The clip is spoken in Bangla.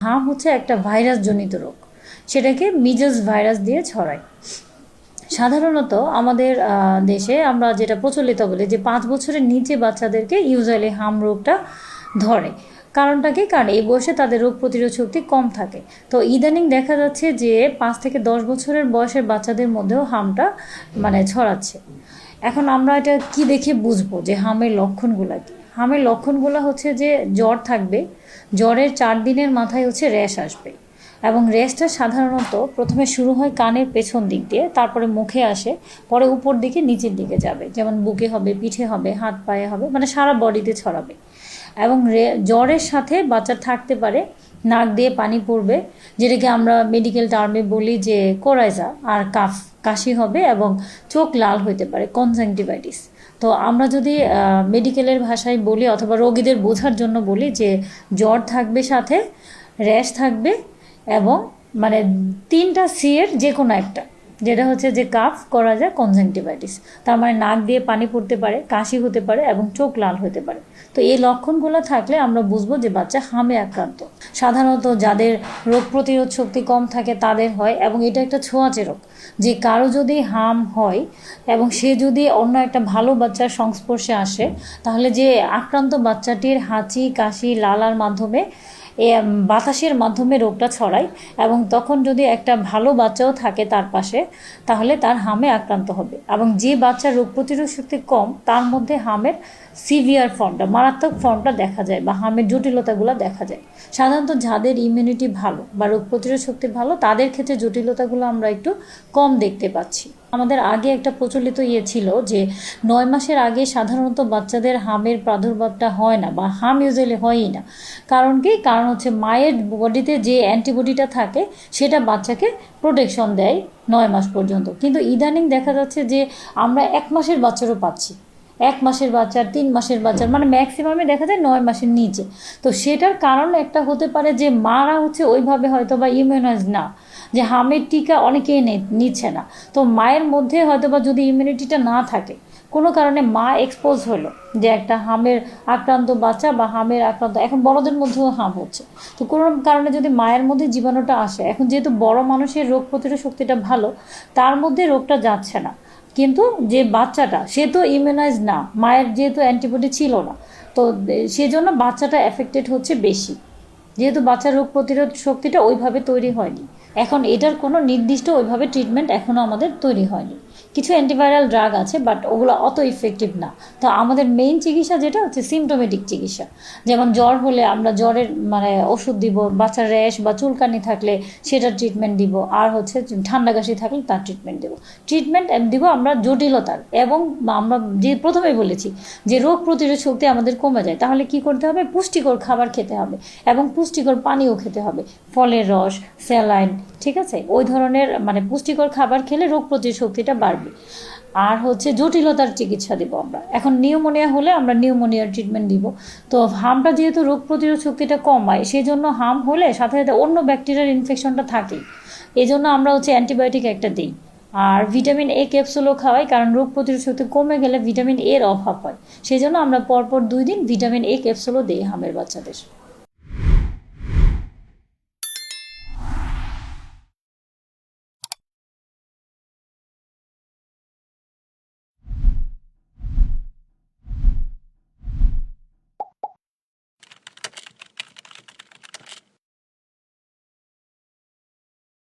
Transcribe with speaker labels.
Speaker 1: হাম হচ্ছে একটা ভাইরাস জনিত রোগ, সেটাকে মিজলস ভাইরাস দিয়ে ছড়ায়। সাধারণত আমাদের দেশে আমরা যেটা প্রচলিত বলি যে 5 বছরের নিচে বাচ্চাদেরকে ইউজুয়ালি হাম রোগটা ধরে। কারণটা কি? কারণ এই বয়সে তাদের রোগ প্রতিরোধ শক্তি কম থাকে। তো ইদানিং দেখা যাচ্ছে যে 5 থেকে 10 বছরের বয়সের বাচ্চাদের মধ্যেও হামটা ছড়াচ্ছে। এখন আমরা এটা কি দেখে বুঝবো যে হামের লক্ষণগুলো কি? হামের লক্ষণগুলো হচ্ছে যে জ্বর থাকবে, জ্বরের 4 দিনের মাথায় হচ্ছে র্যাশ আসবে, এবং র্যাশটা সাধারণত প্রথমে শুরু হয় কানের পেছন দিক দিয়ে, তারপরে মুখে আসে, পরে উপর দিকে নিচের দিকে যাবে, যেমন বুকে হবে, পিঠে হবে, হাত পায়ে হবে, সারা বডিতে ছড়াবে। এবং জ্বরের সাথে বাচ্চা থাকতে পারে নাক দিয়ে পানি পড়বে, যেটাকে আমরা মেডিকেল টার্মে বলি যে কোরাইজা, আর কাশি হবে এবং চোখ লাল হইতে পারে, কনজাংটিভাইটিস। তো আমরা যদি মেডিকেলের ভাষায় বলি অথবা রোগীদের বোঝার জন্য বলি যে জ্বর থাকবে, সাথে র্যাশ থাকবে, এবং 3টা সি এর যে কোনো একটা, যেটা হচ্ছে যে কাফ করা যায়, কনজাংটিভাইটিস। তার নাক দিয়ে পানি পড়তে পারে, কাশি হতে পারে এবং চোখ লাল হতে পারে। তো এই লক্ষণগুলো থাকলে আমরা বুঝবো যে বাচ্চা হামে আক্রান্ত। সাধারণত যাদের রোগ প্রতিরোধ শক্তি কম থাকে তাদের হয়, এবং এটা একটা ছোঁয়াচে রোগ। যে কারো যদি হাম হয় এবং সে যদি অন্য একটা ভালো বাচ্চার সংস্পর্শে আসে, তাহলে যে আক্রান্ত বাচ্চাটির হাঁচি, কাশি, লালার মাধ্যমে বাতাসের মাধ্যমে রোগটা ছড়ায়, এবং তখন যদি একটা ভালো বাচ্চাও থাকে তার পাশে, তাহলে তার হামে আক্রান্ত হবে। এবং যে বাচ্চার রোগ প্রতিরোধ শক্তি কম, তার মধ্যে হামের সিভিয়ার ফর্মটা, মারাত্মক ফর্মটা দেখা যায়, বা হামের জটিলতাগুলো দেখা যায়। সাধারণত যাদের ইমিউনিটি ভালো বা রোগ প্রতিরোধ শক্তি ভালো, তাদের ক্ষেত্রে জটিলতাগুলো আমরা একটু কম দেখতে পাচ্ছি। আমাদের আগে একটা প্রচলিত ছিল যে 9 মাসের আগে সাধারণত বাচ্চাদের হামের প্রাদুর্ভাবটা হয় না, বা হাম ইউজুয়ালি হয়ই না। কারণ কি? কারণ হচ্ছে মায়ের বডিতে যে অ্যান্টিবডিটা থাকে সেটা বাচ্চাকে প্রোটেকশন দেয় 9 মাস পর্যন্ত। কিন্তু ইদানিং দেখা যাচ্ছে যে আমরা 1 মাসের বাচ্চারও পাচ্ছি, 1 মাসের বাচ্চার, 3 মাসের বাচ্চার, ম্যাক্সিমামে দেখা যায় 9 মাসের নিচে। তো সেটার কারণ একটা হতে পারে যে মারা হচ্ছে ওইভাবে হয়তো বা ইমিউনাইজ না, যে হামের টিকা অনেকেই নিচ্ছে না। তো মায়ের মধ্যে হয়তো বা যদি ইমিউনিটিটা না থাকে, কোনো কারণে মা এক্সপোজ হলো যে একটা হামের আক্রান্ত বাচ্চা বা হামের আক্রান্ত, এখন বড়দের মধ্যেও হাম হচ্ছে। তো কোনো কারণে যদি মায়ের মধ্যে জীবাণুটা আসে, এখন যেহেতু বড় মানুষের রোগ প্রতিরোধ শক্তিটা ভালো, তার মধ্যে রোগটা যাচ্ছে না, কিন্তু যে বাচ্চাটা সে তো ইমিউনাইজ না, মায়ের যেহেতু অ্যান্টিবডি ছিল না, তো সেজন্য বাচ্চাটা এফেক্টেড হচ্ছে বেশি, যেহেতু বাচ্চার রোগ প্রতিরোধ শক্তিটা ওইভাবে তৈরি হয়নি। এখন এটার কোনো নির্দিষ্ট ওইভাবে ট্রিটমেন্ট এখনও আমাদের তৈরি হয়নি। কিছু অ্যান্টিভাইরাল ড্রাগ আছে, বাট ওগুলো অত ইফেক্টিভ না। তো আমাদের মেইন চিকিৎসা যেটা হচ্ছে সিমটোমেটিক চিকিৎসা। যেমন জ্বর হলে আমরা জ্বরের ওষুধ দিব, বাচ্চার র্যাশ বা চুলকানি থাকলে সেটার ট্রিটমেন্ট দিব, আর হচ্ছে ঠান্ডা কাশি থাকলে তার ট্রিটমেন্ট দেবো। ট্রিটমেন্ট দিব আমরা জটিলতার, এবং আমরা যে প্রথমেই বলেছি যে রোগ প্রতিরোধ শক্তি আমাদের কমে যায়, তাহলে কি করতে হবে? পুষ্টিকর খাবার খেতে হবে, এবং পুষ্টিকর পানিও খেতে হবে, ফলের রস, স্যালাইন, ঠিক আছে? ওই ধরনের পুষ্টিকর খাবার খেলে রোগ প্রতিরোধ শক্তিটা বাড়বে। আর হচ্ছে জটিলতার চিকিৎসা দিব আমরা। এখন নিউমোনিয়া হলে আমরা নিউমোনিয়ার ট্রিটমেন্ট দিব। তো হামটা যেহেতু রোগ প্রতিরোধ শক্তিটা কমায়, সেই জন্য হাম হলে সাথে সাথে অন্য ব্যাকটেরিয়ার ইনফেকশনটা থাকেই, এই জন্য আমরা হচ্ছে অ্যান্টিবায়োটিক একটা দিই। আর ভিটামিন এ ক্যাপসুলও খাওয়াই, কারণ রোগ প্রতিরোধ শক্তি কমে গেলে ভিটামিন এর অভাব হয়, সেই জন্য আমরা পরপর 2 দিন ভিটামিন এ ক্যাপসুলও দিই হামের বাচ্চাদের।